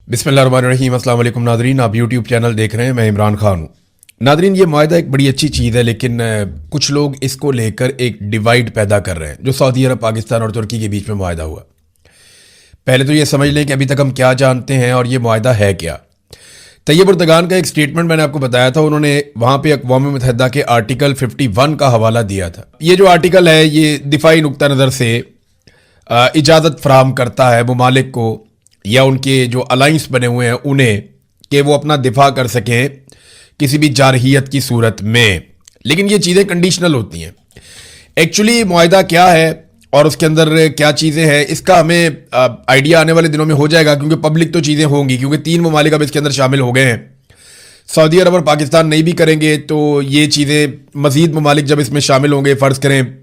बिस्मिल्लाहिर्रहमानिर्रहीम। अस्सलाम वालेकुम नादरीन, आप यूट्यूब चैनल देख रहे हैं, मैं इमरान खान हूँ। नादरीन, ये मुआहदा एक बड़ी अच्छी चीज़ है, लेकिन कुछ लोग इसको लेकर एक डिवाइड पैदा कर रहे हैं। जो सऊदी अरब, पाकिस्तान और तुर्की के बीच में मुआहदा हुआ, पहले तो ये समझ लें कि अभी तक हम क्या जानते हैं और ये मुआहदा है क्या। तैयब उर्दगान का एक स्टेटमेंट मैंने आपको बताया था, उन्होंने वहाँ पे अक़वाम मुत्तहिदा के आर्टिकल 51 का हवाला दिया था। ये जो आर्टिकल है, ये दिफाई नुक्ता नज़र से इजाज़त फराहम करता है ममालिक को या उनके जो अलाइंस बने हुए हैं उन्हें, कि वो अपना दिफा कर सकें किसी भी जारहियत की सूरत में। लेकिन ये चीज़ें कंडीशनल होती हैं। एक्चुअली मुआहदा क्या है और उसके अंदर क्या चीज़ें हैं, इसका हमें आइडिया आने वाले दिनों में हो जाएगा, क्योंकि पब्लिक तो चीज़ें होंगी, क्योंकि 3 ममालिक अब इसके अंदर शामिल हो गए हैं। सऊदी अरब और पाकिस्तान नहीं भी करेंगे तो ये चीज़ें मज़ीद ममालिक जब इसमें शामिल होंगे, फ़र्ज़ करें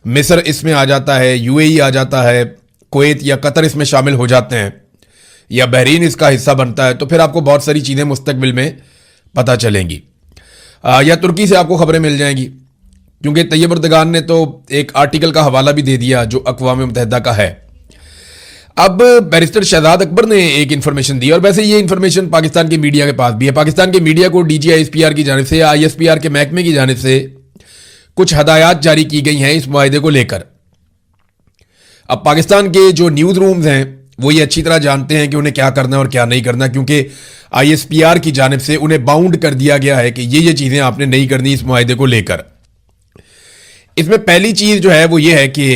मिस्र इसमें आ जाता है, UAE आ जाता है, कुवैत या कतर इसमें शामिल हो जाते हैं, या बहरीन इसका हिस्सा बनता है, तो फिर आपको बहुत सारी चीज़ें मुस्तकबिल में पता चलेंगी। या तुर्की से आपको खबरें मिल जाएंगी, क्योंकि तैयब उर्दगान ने तो एक आर्टिकल का हवाला भी दे दिया जो अक़वाम मुत्तहिदा का है। अब बैरिस्टर शहजाद अकबर ने एक इन्फॉर्मेशन दी, और वैसे ये इन्फॉर्मेशन पाकिस्तान के मीडिया के पास भी है। पाकिस्तान के मीडिया को DG ISPR की जानिब से, ISPR के महकमे की जानिब से कुछ हदायत जारी की गई हैं इस मुआहदे को लेकर। अब पाकिस्तान के जो न्यूज़ रूम्स हैं वो ये अच्छी तरह जानते हैं कि उन्हें क्या करना है और क्या नहीं करना, क्योंकि ISPR की जानिब से उन्हें बाउंड कर दिया गया है कि ये चीज़ें आपने नहीं करनी इस मुआहदे को लेकर। इसमें पहली चीज़ जो है वो ये है कि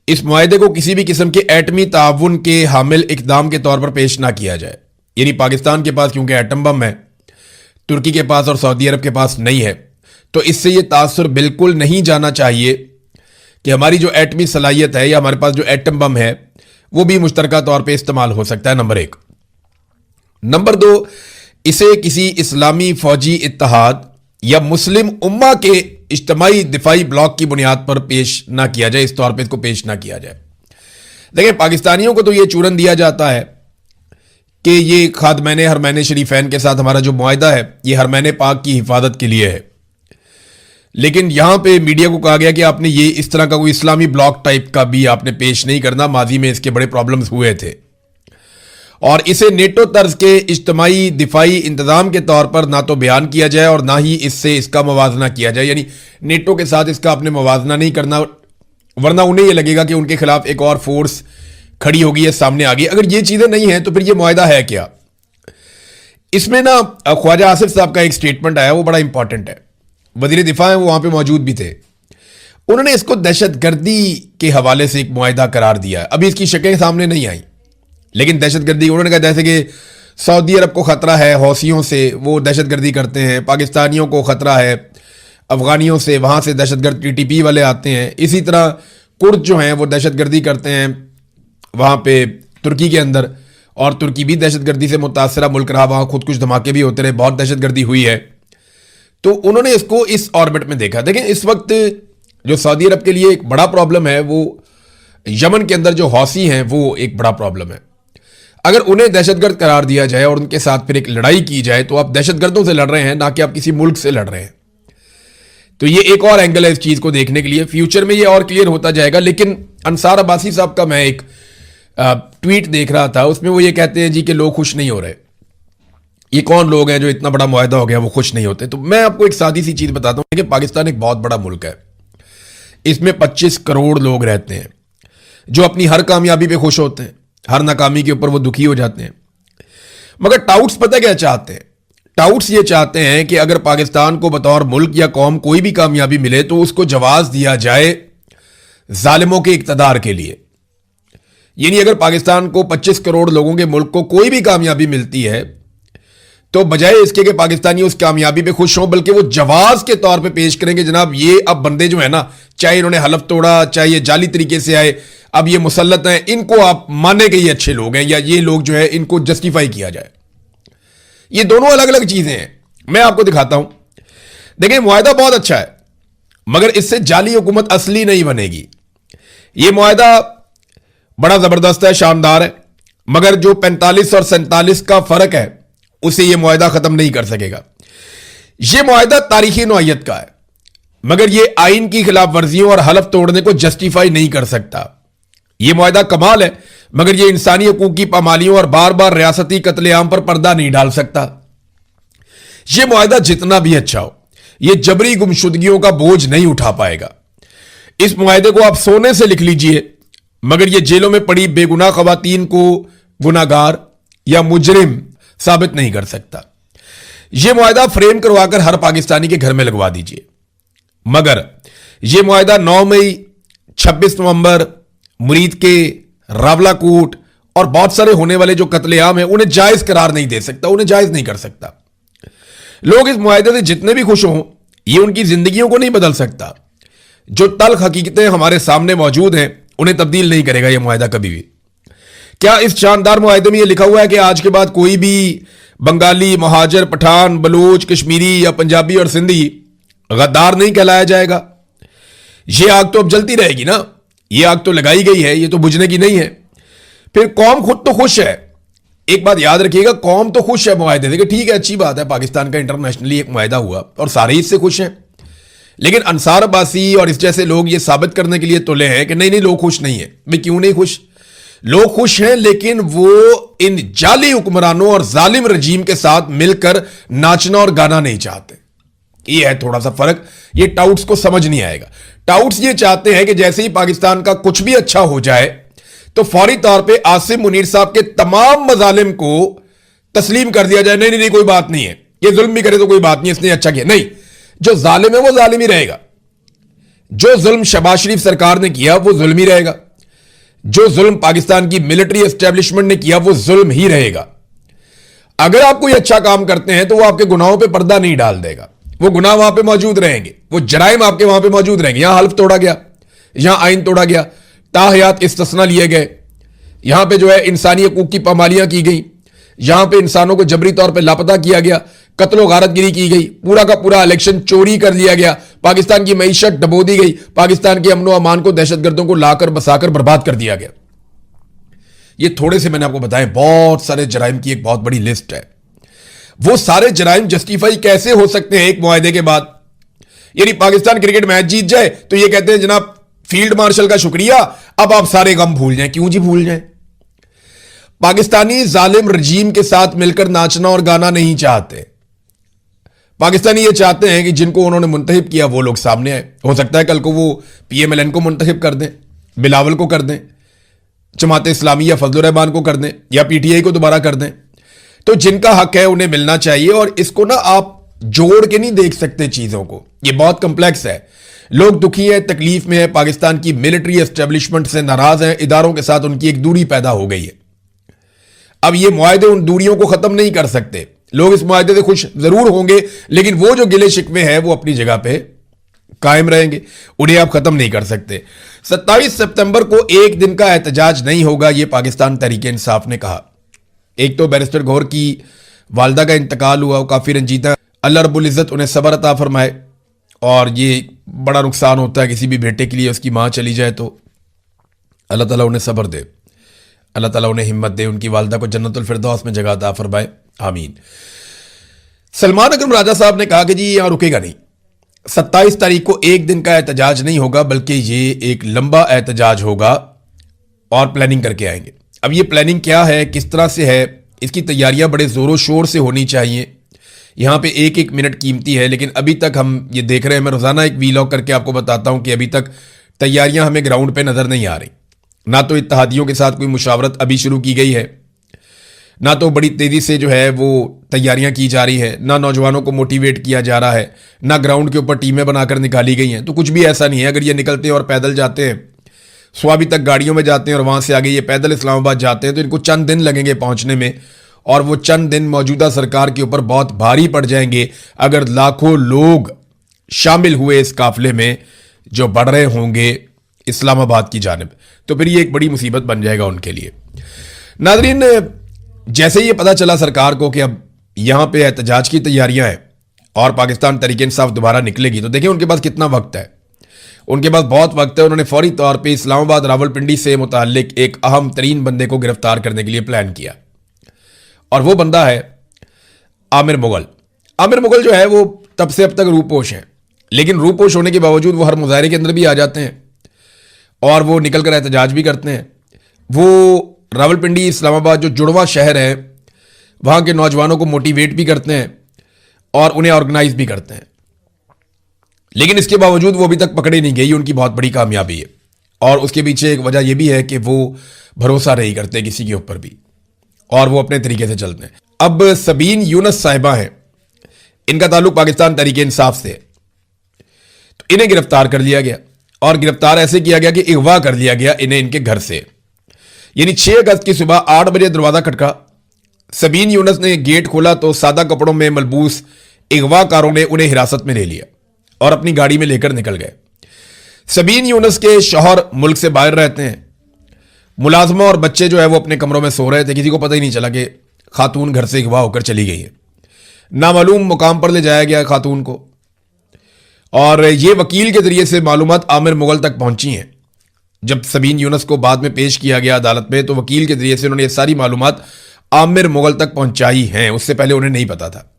इस मुआहदे को किसी भी किस्म के एटमी ताउन के हामिल इक़दाम के तौर पर पेश ना किया जाए। यानी पाकिस्तान के पास क्योंकि एटम बम है, तुर्की के पास और सऊदी अरब के पास नहीं है, तो इससे ये तासुर बिल्कुल नहीं जाना चाहिए कि हमारी जो एटमी सलाहियत है या हमारे पास जो एटम बम है वो भी मुश्तरका तौर पे इस्तेमाल हो सकता है, नंबर 1। नंबर 2, इसे किसी इस्लामी फौजी इत्तेहाद या मुस्लिम उम्मा के इज्तिमाई दिफाई ब्लॉक की बुनियाद पर पेश ना किया जाए, इस तौर पे इसको पेश ना किया जाए। देखिए, पाकिस्तानियों को तो ये चूरन दिया जाता है कि ये खादमैन हरमैन शरीफैन के साथ हमारा जो मुआहदा है ये हरमैन पाक की हिफाजत के लिए है, लेकिन यहां पे मीडिया को कहा गया कि आपने ये इस तरह का कोई इस्लामी ब्लॉक टाइप का भी आपने पेश नहीं करना। माजी में इसके बड़े प्रॉब्लम्स हुए थे, और इसे नेटो तर्ज के इज्तिमाई दिफाई इंतजाम के तौर पर ना तो बयान किया जाए और ना ही इससे इसका मुवाजना किया जाए। यानी नेटो के साथ इसका आपने मुवाजना नहीं करना, वरना उन्हें यह लगेगा कि उनके खिलाफ एक और फोर्स खड़ी होगी या सामने आ गई। अगर ये चीजें नहीं है तो फिर ये मुआहदा है क्या? इसमें ना ख्वाजा आसिफ साहब का एक स्टेटमेंट आया, वो बड़ा इंपॉर्टेंट है। वज़ीर दिफा है, वो वहां पे मौजूद भी थे। उन्होंने इसको दहशतगर्दी के हवाले से एक मुआहदा करार दिया। अभी इसकी शक्लें सामने नहीं आई, लेकिन दहशतगर्दी उन्होंने कहा जैसे कि सऊदी अरब को खतरा है हौसियों से, वो दहशतगर्दी करते हैं, पाकिस्तानियों को खतरा है अफगानियों से, वहां से दहशतगर्द TTP वाले आते हैं। इसी तरह कुर्द जो हैं वो दहशतगर्दी करते हैं वहां पे तुर्की के अंदर, और तुर्की भी दहशतगर्दी से मुतासरा मुल्क रहा, वहां खुद कुछ धमाके भी होते रहे, बहुत दहशतगर्दी हुई है। तो उन्होंने इसको इस ऑर्बिट में देखा। देखें, इस वक्त जो सऊदी अरब के लिए एक बड़ा प्रॉब्लम है वो यमन के अंदर जो हौसी हैं वो एक बड़ा प्रॉब्लम है। अगर उन्हें दहशतगर्द करार दिया जाए और उनके साथ फिर एक लड़ाई की जाए तो आप दहशतगर्दों से लड़ रहे हैं, ना कि आप किसी मुल्क से लड़ रहे हैं। तो ये एक और एंगल है इस चीज को देखने के लिए। फ्यूचर में ये और क्लियर होता जाएगा। लेकिन अंसार अब्बासी साहब का मैं एक ट्वीट देख रहा था, उसमें वो ये कहते हैं जी कि लोग खुश नहीं हो रहे। ये कौन लोग हैं जो इतना बड़ा मुआहदा हो गया वो खुश नहीं होते? तो मैं आपको एक सादी सी चीज बताता हूं कि पाकिस्तान एक बहुत बड़ा मुल्क है। इसमें 25 करोड़ लोग रहते हैं जो अपनी हर कामयाबी पे खुश होते हैं, हर नाकामी के ऊपर वो दुखी हो जाते हैं। मगर टाउट्स पता क्या चाहते हैं? टाउट्स ये चाहते हैं कि अगर पाकिस्तान को बतौर मुल्क या कौम कोई भी कामयाबी मिले तो उसको जवाज दिया जाए जालिमों के इक्तदार के लिए। यानी अगर पाकिस्तान को 25 करोड़ लोगों के मुल्क को कोई भी कामयाबी मिलती है तो बजाय इसके कि पाकिस्तानी उस कामयाबी पे खुश हों, बल्कि वो जवाज के तौर पे पेश करेंगे जनाब ये अब बंदे जो है ना, चाहे इन्होंने हलफ तोड़ा, चाहे ये जाली तरीके से आए, अब ये मुसल्लत हैं, इनको आप माने कि ये अच्छे लोग हैं, या ये लोग जो है इनको जस्टिफाई किया जाए। ये दोनों अलग अलग चीजें हैं। मैं आपको दिखाता हूं। देखिए, मुआहदा बहुत अच्छा है, मगर इससे जाली हुकूमत असली नहीं बनेगी। ये मुआहदा बड़ा जबरदस्त है, शानदार है, मगर जो 45 और 47 का फर्क है उसे यह मुआहदा खत्म नहीं कर सकेगा। यह मुआहदा तारीखी नौइयत का है, मगर यह आइन की खिलाफ वर्जियों और हलफ तोड़ने को जस्टिफाई नहीं कर सकता। यह मुआहदा कमाल है, मगर यह इंसानी हकूक की पामालियों और बार बार रियासती कत्लेआम पर पर्दा नहीं डाल सकता। यह मुआहिदा जितना भी अच्छा हो, यह जबरी गुमशुदगियों का बोझ नहीं उठा पाएगा। इस मुआहिदे को आप सोने से लिख लीजिए, मगर यह जेलों में पड़ी बेगुनाह खवातीन को गुनाहगार या मुजरिम साबित नहीं कर सकता। यह मुआहिदा फ्रेम करवाकर हर पाकिस्तानी के घर में लगवा दीजिए, मगर यह मुआहिदा 9 मई, 26 नवंबर, मुरीद के, रावलाकोट और बहुत सारे होने वाले जो कत्लेआम है उन्हें जायज करार नहीं दे सकता, उन्हें जायज नहीं कर सकता। लोग इस मुआहिदे से जितने भी खुश हों, यह उनकी जिंदगियों को नहीं बदल सकता। जो तल्ख हकीकतें हमारे सामने मौजूद हैं उन्हें तब्दील नहीं करेगा यह मुआहिदा कभी भी। क्या इस शानदार मुआहिदे में यह लिखा हुआ है कि आज के बाद कोई भी बंगाली, महाजर, पठान, बलूच, कश्मीरी या पंजाबी और सिंधी गद्दार नहीं कहलाया जाएगा? यह आग तो अब जलती रहेगी ना, यह आग तो लगाई गई है, यह तो बुझने की नहीं है। फिर कौम खुद तो खुश है। एक बात याद रखिएगा, कौम तो खुश है मुआहिदे से कि ठीक है, अच्छी बात है, पाकिस्तान का इंटरनेशनली एक मुआहिदा हुआ और सारे इससे खुश हैं। लेकिन अंसार अब्बासी और इस जैसे लोग ये साबित करने के लिए तुले हैं कि नहीं नहीं, लोग खुश नहीं है। भाई क्यों नहीं खुश? लोग खुश हैं, लेकिन वो इन जाली हुक्मरानों और जालिम रजीम के साथ मिलकर नाचना और गाना नहीं चाहते। ये है थोड़ा सा फर्क। ये टाउट्स को समझ नहीं आएगा। टाउट्स ये चाहते हैं कि जैसे ही पाकिस्तान का कुछ भी अच्छा हो जाए तो फौरी तौर पे आसिम मुनीर साहब के तमाम मजालिम को तस्लीम कर दिया जाए। नहीं नहीं नहीं, कोई बात नहीं है, ये जुल्म भी करे तो कोई बात नहीं, इसने अच्छा किया। नहीं, जो जालिम है वो जालिम ही रहेगा। जो जुल्म शहबाज शरीफ सरकार ने किया वो जुल्म ही रहेगा। जो जुल्म पाकिस्तान की मिलिट्री एस्टेब्लिशमेंट ने किया वो जुल्म ही रहेगा। अगर आप कोई अच्छा काम करते हैं तो वो आपके गुनाहों पे पर्दा नहीं डाल देगा। वो गुनाह वहां पे मौजूद रहेंगे, वो जराइम आपके वहां पे मौजूद रहेंगे। यहां हल्फ तोड़ा गया, यहां आइन तोड़ा गया, ताहयात इस्तिस्ना लिए गए, यहां पे जो है इंसानी हकूक की पामालियां की गई, यहां पे इंसानों को जबरी तौर पे लापता किया गया, कत्लो गारतगिरी की गई, पूरा का पूरा इलेक्शन चोरी कर लिया गया, पाकिस्तान की मईशत डबो दी गई, पाकिस्तान के अमनो अमान को दहशतगर्दों को लाकर बसाकर बर्बाद कर दिया गया। ये थोड़े से मैंने आपको बताए, बहुत सारे जराइम की एक बहुत बड़ी लिस्ट है। वो सारे जराइम जस्टिफाई कैसे हो सकते हैं एक मुआहिदे के बाद? यानी पाकिस्तान क्रिकेट मैच जीत जाए तो ये कहते हैं जनाब फील्ड मार्शल का शुक्रिया, अब आप सारे गम भूल जाएं। क्यों जी भूल जाएं? पाकिस्तानी जालिम रजीम के साथ मिलकर नाचना और गाना नहीं चाहते। पाकिस्तानी ये चाहते हैं कि जिनको उन्होंने मुंतखब किया वो लोग सामने आए। हो सकता है कल को वो PMLN को मुंतखब कर दें, बिलावल को कर दें, जमात इस्लामी या फजल रहमान को कर दें, या PTI को दोबारा कर दें। तो जिनका हक है उन्हें मिलना चाहिए। और इसको ना आप जोड़ के नहीं देख सकते चीजों को, ये बहुत कंप्लेक्स है। लोग दुखी हैं, तकलीफ में है, पाकिस्तान की मिलिट्री एस्टेब्लिशमेंट से नाराज हैं, इदारों के साथ उनकी एक दूरी पैदा हो गई है। अब ये मुआहिदे उन दूरियों को खत्म नहीं कर सकते। लोग इस मुआहिदे से खुश जरूर होंगे, लेकिन वो जो गिले शिकवे हैं वो अपनी जगह पे कायम रहेंगे, उन्हें आप खत्म नहीं कर सकते। 27 सितंबर को एक दिन का एहतजाज नहीं होगा, यह पाकिस्तान तहरीक इंसाफ ने कहा। एक तो बैरिस्टर गौहर की वालदा का इंतकाल हुआ, वो काफी रंजीदा, अल्लाह रब्बुल इज्जत उन्हें सब्र अता फरमाए। और ये बड़ा नुकसान होता है किसी भी बेटे के लिए, उसकी मां चली जाए तो अल्लाह ताला उन्हें सब्र दे, अल्लाह ताला उन्हें हिम्मत दे, उनकी वालदा को जन्नतुल फिरदौस में जगह अता फरमाए, आमीन। सलमान अकरम राजा साहब ने कहा कि जी यहां रुकेगा नहीं। 27 तारीख को एक दिन का एहतजाज नहीं होगा, बल्कि ये एक लंबा एहतजाज होगा और प्लानिंग करके आएंगे। अब ये प्लानिंग क्या है, किस तरह से है, इसकी तैयारियां बड़े जोरों शोर से होनी चाहिए। यहां पे एक एक मिनट कीमती है, लेकिन अभी तक हम ये देख रहे हैं, मैं रोजाना एक वीलॉग करके आपको बताता हूं कि अभी तक तैयारियां हमें ग्राउंड पे नजर नहीं आ रही। ना तो इत्तेहादियों के साथ कोई मुशावरत अभी शुरू की गई है, ना तो बड़ी तेजी से जो है वो तैयारियां की जा रही है, ना नौजवानों को मोटिवेट किया जा रहा है, ना ग्राउंड के ऊपर टीमें बनाकर निकाली गई हैं। तो कुछ भी ऐसा नहीं है। अगर ये निकलते हैं और पैदल जाते हैं, स्वाबी तक गाड़ियों में जाते हैं और वहां से आगे ये पैदल इस्लामाबाद जाते हैं, तो इनको चंद दिन लगेंगे पहुंचने में, और वो चंद दिन मौजूदा सरकार के ऊपर बहुत भारी पड़ जाएंगे अगर लाखों लोग शामिल हुए इस काफिले में जो बढ़ रहे होंगे इस्लामाबाद की जानिब। तो फिर ये एक बड़ी मुसीबत बन जाएगा उनके लिए। नाज़रीन, जैसे ये पता चला सरकार को कि अब यहां पे एहतजाज की तैयारियां हैं और पाकिस्तान तहरीक इंसाफ दोबारा निकलेगी, तो देखिए उनके पास कितना वक्त है। उनके पास बहुत वक्त है। उन्होंने फौरी तौर पे इस्लामाबाद रावलपिंडी से मुताल्लिक एक अहम तरीन बंदे को गिरफ्तार करने के लिए प्लान किया, और वो बंदा है आमिर मुगल। आमिर मुगल जो है वो तब से अब तक रूपोश है, लेकिन रूपोश होने के बावजूद वो हर मुजाहरे के अंदर भी आ जाते हैं और वो निकल कर एहतजाज भी करते हैं। वो रावलपिंडी इस्लामाबाद जो जुड़वा शहर है वहाँ के नौजवानों को मोटिवेट भी करते हैं और उन्हें ऑर्गेनाइज भी करते हैं। लेकिन इसके बावजूद वो अभी तक पकड़े नहीं गई, उनकी बहुत बड़ी कामयाबी है। और उसके पीछे एक वजह यह भी है कि वो भरोसा नहीं करते किसी के ऊपर भी और वो अपने तरीके से चलते हैं। अब सबीन यूनुस साहिबा हैं, इनका ताल्लुक पाकिस्तान तहरीक इंसाफ से है। तो इन्हें गिरफ्तार कर लिया गया और गिरफ्तार ऐसे किया गया कि अगवा कर लिया गया इन्हें इनके घर से। यानी 6 अगस्त की सुबह 8 बजे दरवाजा खटका, सबीन यूनुस ने गेट खोला तो सादा कपड़ों में मलबूस अगवाकारों ने उन्हें हिरासत में ले लिया और अपनी गाड़ी में लेकर निकल गए। सबीन यूनुस के शौहर मुल्क से बाहर रहते हैं, मुलाजमा और बच्चे जो है वो अपने कमरों में सो रहे थे। किसी को पता ही नहीं चला कि खातून घर से अगवा होकर चली गई है। नामालूम मुकाम पर ले जाया गया खातून को और ये वकील के जरिए से मालूमात आमिर मुगल तक पहुंची हैं। जब सबीन यूनुस को बाद में पेश किया गया अदालत में तो वकील के जरिए से उन्होंने ये सारी मालूमात आमिर मुगल तक पहुंचाई हैं, उससे पहले उन्हें नहीं पता था।